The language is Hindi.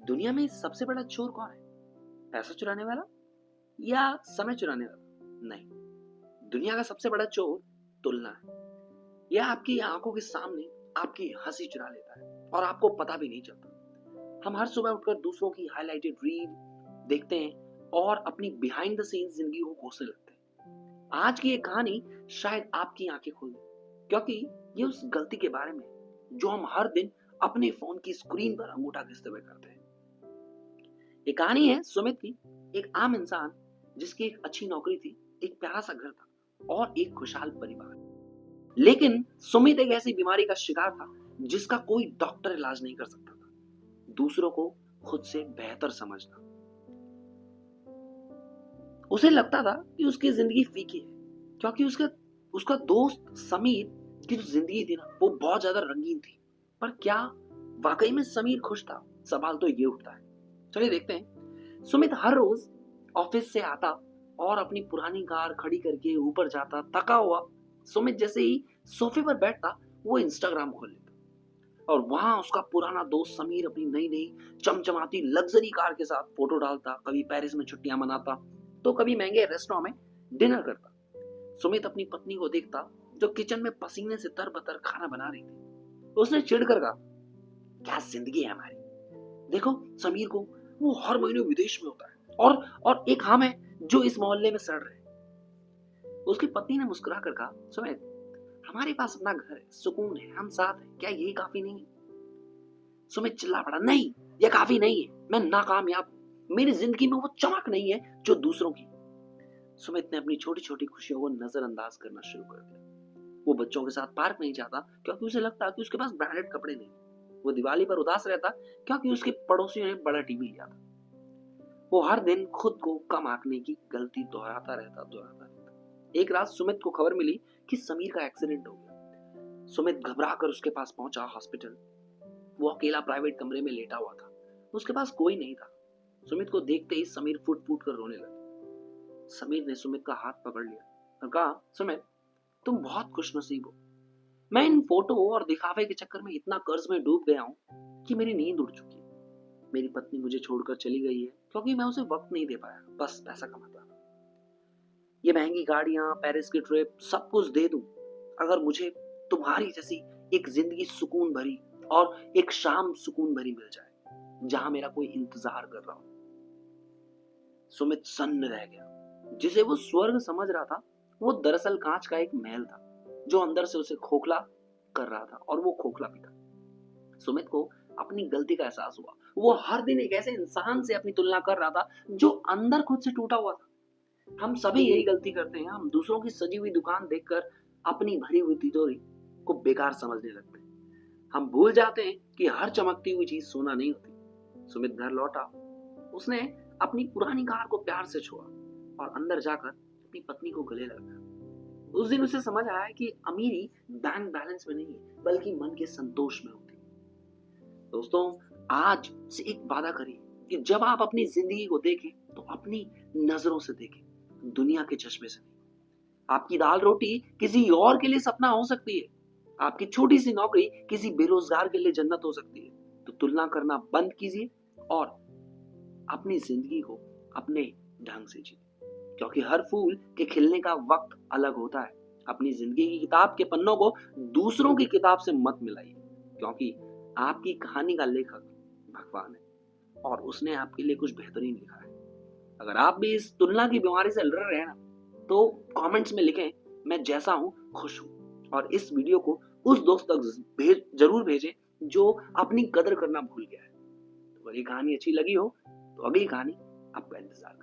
दुनिया में सबसे बड़ा चोर कौन है? पैसा चुराने वाला या समय चुराने वाला? नहीं, दुनिया का सबसे बड़ा चोर तुलना है। यह आपकी आंखों के सामने आपकी हंसी चुरा लेता है और आपको पता भी नहीं चलता। हम हर सुबह उठकर दूसरों की हाइलाइटेड रील देखते हैं और अपनी बिहाइंड द सीन्स जिंदगी को कोसने लगते हैं। आज की ये कहानी शायद आपकी आंखें खोल दे, क्योंकि ये उस गलती के बारे में है जो हम हर दिन अपने फोन की स्क्रीन पर अंगूठा घिसते हुए करते हैं। ये कहानी है सुमित की, एक आम इंसान जिसकी एक अच्छी नौकरी थी, एक प्यारा सा घर था और एक खुशहाल परिवार। लेकिन सुमित एक ऐसी बीमारी का शिकार था जिसका कोई डॉक्टर इलाज नहीं कर सकता था। दूसरों को खुद से बेहतर समझना। उसे लगता था कि उसकी जिंदगी फीकी है, क्योंकि उसका दोस्त समीर की जो जिंदगी थी ना, वो बहुत ज्यादा रंगीन थी। पर क्या वाकई में समीर खुश था? सवाल तो ये उठता है। चलिए देखते हैं। सुमित हर रोज ऑफिस से आता और अपनी पुरानी कार खड़ी करके ऊपर जाता, थका हुआ। सुमित जैसे ही सोफे पर बैठता, वो इंस्टाग्राम खोल लेता और वहां उसका पुराना दोस्त समीर अपनी नई नई चमचमाती लग्जरी कार के साथ फोटो डालता। कभी पेरिस में छुट्टियां मनाता तो कभी महंगे रेस्टोरेंट में डिनर करता। सुमित अपनी पत्नी को देखता जो किचन में पसीने से तरबतर खाना बना रही थी। उसने चिढ़कर कहा, क्या जिंदगी है हमारी। देखो समीर को, वो हर महीने विदेश में होता है और एक हम है जो इस मोहल्ले में सड़ रहे हैं। उसकी पत्नी ने मुस्कुराकर कहा, सुमित, हमारे पास अपना घर है, सुकून है, हम साथ हैं, क्या यही काफी नहीं है? सुमित चिल्ला पड़ा, नहीं, यह काफी नहीं है। मैं नाकामयाब हूं, मेरी जिंदगी में वो चमक नहीं है जो दूसरों की। सुमित ने अपनी छोटी छोटी खुशियों को नजरअंदाज करना शुरू कर दिया। वो बच्चों के साथ पार्क नहीं जाता क्योंकि उसे लगता कि उसके पास ब्रांडेड कपड़े नहीं। वो दिवाली पर उदास रहता क्योंकि उसके पड़ोसियों ने बड़ा टीवी लिया था। वो हर दिन खुद को कम आंकने की गलती दोहराता रहता। एक रात सुमित को खबर मिली कि समीर का एक्सीडेंट हो गया। सुमित घबरा कर उसके पास पहुंचा हॉस्पिटल। वो अकेला प्राइवेट कमरे में लेटा हुआ था, उसके पास कोई नहीं था। सुमित को देखते ही समीर फुट फुट कर रोने लगा। समीर ने सुमित का हाथ पकड़ लिया और कहा, सुमित, तुम बहुत खुशनसीब हो। मैं इन फोटो और दिखावे के चक्कर में इतना कर्ज में डूब गया हूं कि मेरी नींद उड़ चुकी है। मेरी पत्नी मुझे छोड़कर चली गई है क्योंकि मैं उसे वक्त नहीं दे पाया, बस पैसा कमाता। ये महंगी गाड़ियां, पेरिस की ट्रिप, सब कुछ दे दूं अगर मुझे तुम्हारी जैसी एक जिंदगी सुकून भरी और एक शाम सुकून भरी मिल जाए जहां मेरा कोई इंतजार कर रहा हो। सुमित सन्न रह गया। जिसे वो स्वर्ग समझ रहा था, वो दरअसल कांच का एक महल था जो अंदर से उसे खोखला कर रहा था, और वो खोखला भी था। सुमित को अपनी गलती का एहसास हुआ। वो हर दिन एक ऐसे इंसान से अपनी तुलना कर रहा था जो अंदर खुद से टूटा हुआ था। हम सभी यही गलती करते हैं। हम दूसरों की सजी हुई दुकान देखकर अपनी भरी हुई तिजोरी को बेकार समझने लगते हैं। हम भूल जाते हैं कि हर चमकती हुई चीज सोना नहीं होती। सुमित घर लौटा। उसने अपनी पुरानी कार को प्यार से छुआ और अंदर जाकर अपनी पत्नी को गले लगाया। उस दिन उसे समझ आया कि अमीरी बैंक बैलेंस में नहीं बल्कि मन के संतोष में होती है। दोस्तों, आज से एक वादा करिए कि जब आप अपनी जिंदगी को देखें तो अपनी नजरों से देखें, दुनिया के चश्मे से नहीं। आपकी दाल रोटी किसी और के लिए सपना हो सकती है, आपकी छोटी सी नौकरी किसी बेरोजगार के लिए जन्नत हो सकती है। तो तुलना करना बंद कीजिए और अपनी जिंदगी को अपने ढंग से जिए, क्योंकि हर फूल के खिलने का वक्त अलग होता है। अपनी जिंदगी की किताब के पन्नों को दूसरों की किताब से मत मिलाइए, क्योंकि आपकी कहानी का लेखक भगवान है और उसने आपके लिए कुछ बेहतरीन लिखा है। अगर आप भी इस तुलना की बीमारी से लड़ रहे हैं ना, तो कमेंट्स में लिखें, मैं जैसा हूं खुश हूं। और इस वीडियो को उस दोस्त तक जरूर भेजें जो अपनी कदर करना भूल गया है। तो अगर ये कहानी अच्छी लगी हो तो अगली कहानी आपका इंतजार